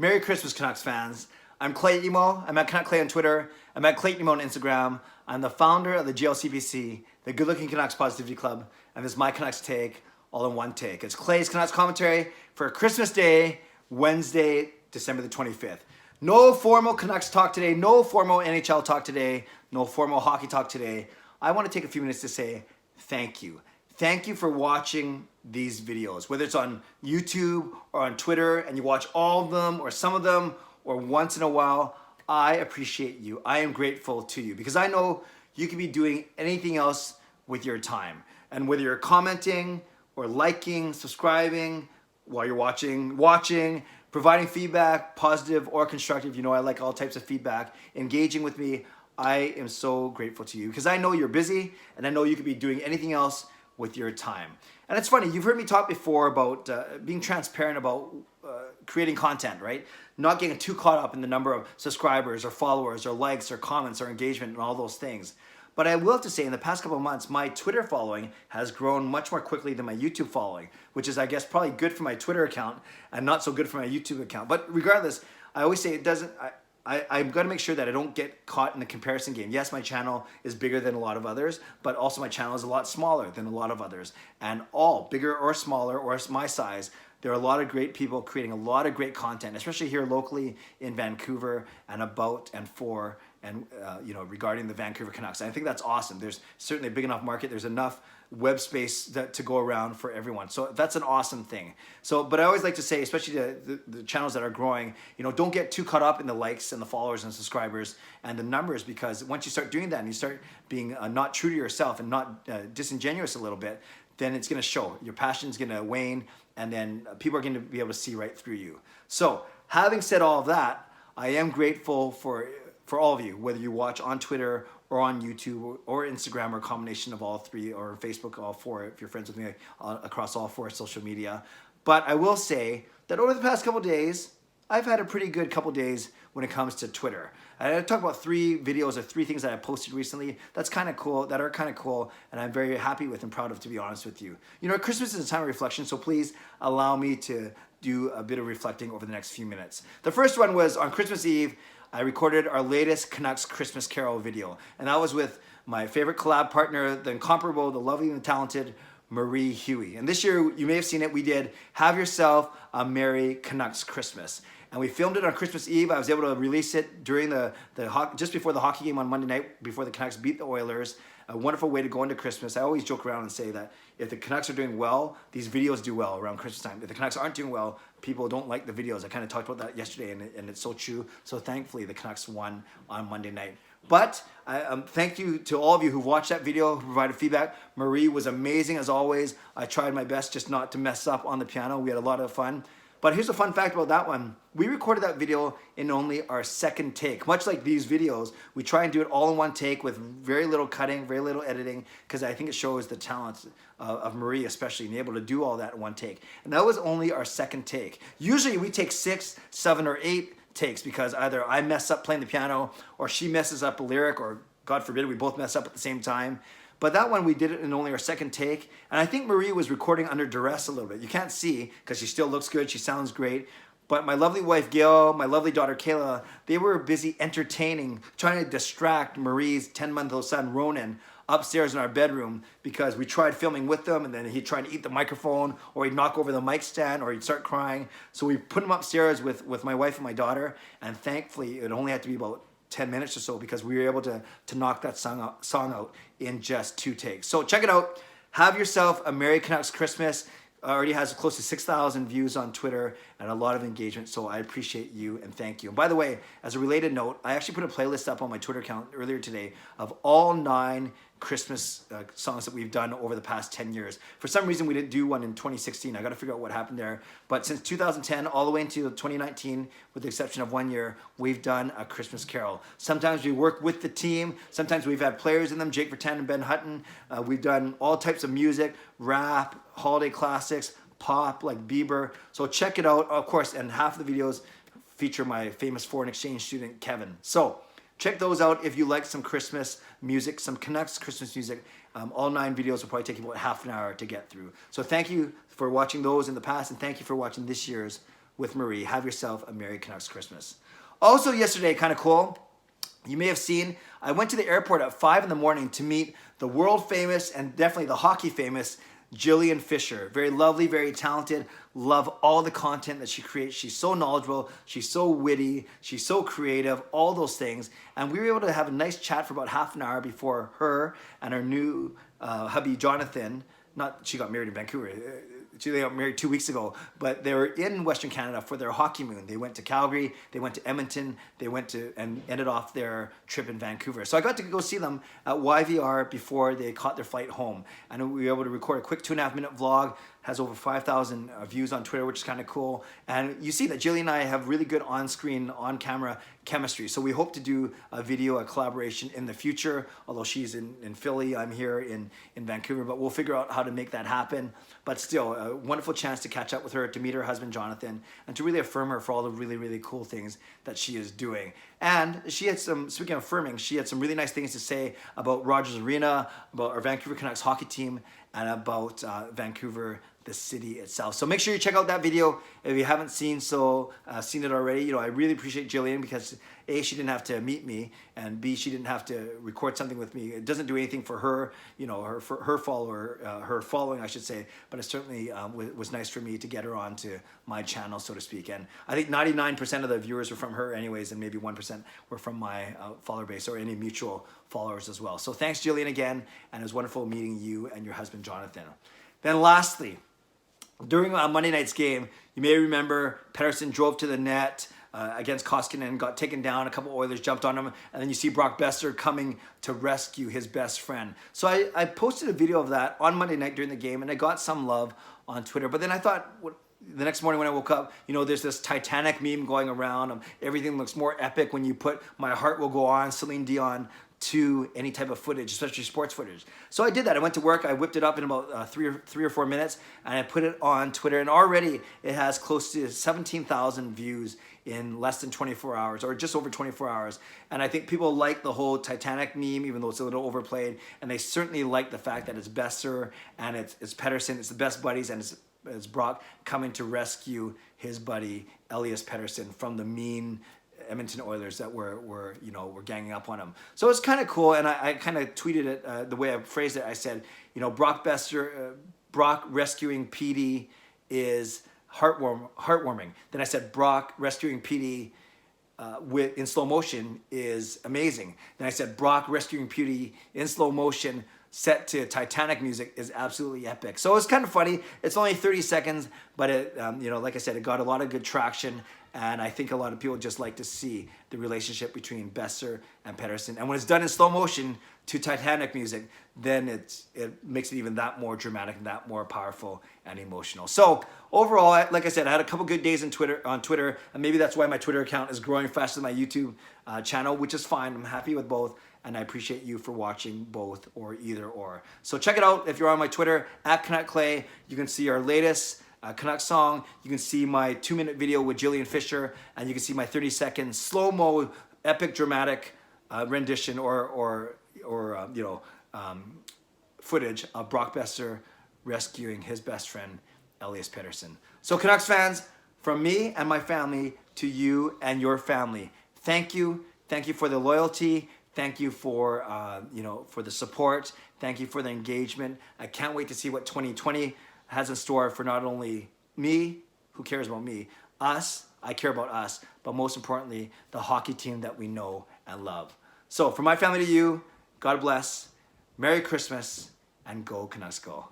Merry Christmas, Canucks fans. I'm Clay Emo. I'm at Canuck Clay on Twitter. I'm at Clayton Emo on Instagram. I'm the founder of the GLCPC, the Good Looking Canucks Positivity Club, and this is my Canucks take, all in one take. It's Clay's Canucks commentary for Christmas Day, Wednesday, December the 25th. No formal Canucks talk today, no formal NHL talk today, no formal hockey talk today. I want to take a few minutes to say thank you. Thank you for watching these videos, whether it's on YouTube or on Twitter and you watch all of them or some of them or once in a while. I appreciate you. I am grateful to you because I know you could be doing anything else with your time. And whether you're commenting or liking, subscribing while you're watching, providing feedback, positive or constructive, you know I like all types of feedback, engaging with me, I am so grateful to you because I know you're busy and I know you could be doing anything else with your time. And it's funny, you've heard me talk before about being transparent about creating content, right? Not getting too caught up in the number of subscribers or followers or likes or comments or engagement and all those things. But I will have to say in the past couple of months, my Twitter following has grown much more quickly than my YouTube following, which is, I guess, probably good for my Twitter account and not so good for my YouTube account. But regardless, I always say it doesn't, I've got to make sure that I don't get caught in the comparison game. Yes, my channel is bigger than a lot of others, but also my channel is a lot smaller than a lot of others. And all, bigger or smaller or my size, there are a lot of great people creating a lot of great content, especially here locally in Vancouver and about and for and regarding the Vancouver Canucks. And I think that's awesome. There's certainly a big enough market. There's enough web space to go around for everyone. So that's an awesome thing. So, but I always like to say, especially the channels that are growing, don't get too caught up in the likes and the followers and subscribers and the numbers, because once you start doing that and you start being not true to yourself and not disingenuous a little bit, then it's going to show. Your passion is going to wane, and then people are going to be able to see right through you. So having said all of that, I am grateful for all of you, whether you watch on Twitter or on YouTube or Instagram or a combination of all three, or Facebook, all four, if you're friends with me across all four social media. But I will say that over the past couple days, I've had a pretty good couple days when it comes to Twitter. I talk about 3 videos or 3 things that I posted recently that are kind of cool, and I'm very happy with and proud of, to be honest with you. Christmas is a time of reflection, so please allow me to do a bit of reflecting over the next few minutes. The first one was on Christmas Eve. I recorded our latest Canucks Christmas Carol video, and that was with my favorite collab partner, the incomparable, the lovely and talented Marie Huey. And this year, you may have seen it, we did Have Yourself a Merry Canucks Christmas. And we filmed it on Christmas Eve. I was able to release it during just before the hockey game on Monday night, before the Canucks beat the Oilers. A wonderful way to go into Christmas. I always joke around and say that if the Canucks are doing well, these videos do well around Christmas time. If the Canucks aren't doing well, people don't like the videos. I kind of talked about that yesterday, and it's so true. So thankfully, the Canucks won on Monday night. But thank you to all of you who watched that video, who provided feedback. Marie was amazing as always. I tried my best just not to mess up on the piano. We had a lot of fun. But here's a fun fact about that one. We recorded that video in only our second take. Much like these videos, we try and do it all in one take with very little cutting, very little editing, because I think it shows the talent of Marie, especially, being able to do all that in one take. And that was only our second take. Usually we take 6, 7, or 8 takes because either I mess up playing the piano or she messes up a lyric, or God forbid, we both mess up at the same time. But that one, we did it in only our second take. And I think Marie was recording under duress a little bit. You can't see because she still looks good. She sounds great. But my lovely wife, Gail, my lovely daughter, Kayla, they were busy entertaining, trying to distract Marie's 10-month-old son, Ronan, upstairs in our bedroom, because we tried filming with them, and then he'd try to eat the microphone, or he'd knock over the mic stand, or he'd start crying. So we put him upstairs with my wife and my daughter, and thankfully it only had to be about 10 minutes or so, because we were able to knock that song out in just 2 takes. So check it out. Have Yourself a Merry Canucks Christmas. Already has close to 6,000 views on Twitter and a lot of engagement, so I appreciate you and thank you. And by the way, as a related note, I actually put a playlist up on my Twitter account earlier today of all 9 Christmas songs that we've done over the past 10 years. For some reason, we didn't do one in 2016. I got to figure out what happened there. But since 2010, all the way into 2019, with the exception of 1 year, we've done a Christmas Carol. Sometimes we work with the team. Sometimes we've had players in them, Jake Vertan and Ben Hutton. We've done all types of music, rap, holiday classics, pop like Bieber. So check it out, of course. And half of the videos feature my famous foreign exchange student, Kevin. So check those out if you like some Christmas music, some Canucks Christmas music. All 9 videos will probably take you about half an hour to get through. So thank you for watching those in the past, and thank you for watching this year's with Marie. Have yourself a Merry Canucks Christmas. Also yesterday, kind of cool, you may have seen, I went to the airport at 5 in the morning to meet the world famous and definitely the hockey famous Jillian Fisher. Very lovely, very talented. Love all the content that she creates. She's so knowledgeable. She's so witty. She's so creative. All those things. And we were able to have a nice chat for about half an hour before her and her new hubby, Jonathan. She got married in Vancouver. They got married 2 weeks ago, but they were in Western Canada for their hockey moon. They went to Calgary, they went to Edmonton, they went to and ended off their trip in Vancouver. So I got to go see them at YVR before they caught their flight home. And we were able to record a quick 2.5-minute vlog. Has over 5,000 views on Twitter, which is kind of cool. And you see that Jillian and I have really good on-screen, on-camera chemistry. So we hope to do a video, a collaboration in the future. Although she's in Philly, I'm here in Vancouver, but we'll figure out how to make that happen. But still, a wonderful chance to catch up with her, to meet her husband, Jonathan, and to really affirm her for all the really, really cool things that she is doing. And she had some, speaking of affirming, she had some really nice things to say about Rogers Arena, about our Vancouver Canucks hockey team, and about Vancouver, the city itself. So make sure you check out that video if you haven't seen it already. You know, I really appreciate Jillian because A, she didn't have to meet me, and B, she didn't have to record something with me. It doesn't do anything for her, you know, her following, I should say, but it certainly was nice for me to get her onto my channel, so to speak. And I think 99% of the viewers were from her anyways, and maybe 1% were from my follower base or any mutual followers as well. So thanks, Jillian, again, and it was wonderful meeting you and your husband, Jonathan. Then lastly, during Monday night's game, you may remember Pettersson drove to the net against Koskinen, got taken down. A couple Oilers jumped on him, and then you see Brock Boeser coming to rescue his best friend. So I posted a video of that on Monday night during the game, and I got some love on Twitter. But then I thought, the next morning when I woke up, you know, there's this Titanic meme going around. Everything looks more epic when you put "My Heart Will Go On," Celine Dion, to any type of footage, especially sports footage. So I did that. I went to work, I whipped it up in about three or four minutes, and I put it on Twitter, and already it has close to 17,000 views in less than 24 hours, or just over 24 hours. And I think people like the whole Titanic meme, even though it's a little overplayed, and they certainly like the fact that it's Boeser and it's Pettersson, it's the best buddies, and it's Brock coming to rescue his buddy Elias Pettersson from the mean Edmonton Oilers that were ganging up on him. So it's kind of cool, and I kind of tweeted it the way I phrased it. I said, you know, Brock rescuing PD is heartwarming. Then I said Brock rescuing PD in slow motion is amazing. Then I said Brock rescuing PD in slow motion set to Titanic music is absolutely epic. So it's kind of funny. It's only 30 seconds, but it, like I said, it got a lot of good traction. And I think a lot of people just like to see the relationship between Boeser and Pettersson. And when it's done in slow motion to Titanic music, then it makes it even that more dramatic and that more powerful and emotional. So overall, like I said, I had a couple good days on Twitter, and maybe that's why my Twitter account is growing faster than my YouTube channel, which is fine. I'm happy with both, and I appreciate you for watching both or either or. So check it out if you're on my Twitter, @CanuckClay. You can see our latest Canuck song. You can see my 2-minute video with Jillian Fisher, and you can see my 30-second slow-mo epic dramatic rendition or footage of Brock Boeser rescuing his best friend Elias Pettersson. So Canucks fans, from me and my family to you and your family, thank you for the loyalty. Thank you for for the support. Thank you for the engagement. I can't wait to see what 2020 has in store for not only me, who cares about me, us, I care about us, but most importantly, the hockey team that we know and love. So from my family to you, God bless, Merry Christmas, and go Canucks go.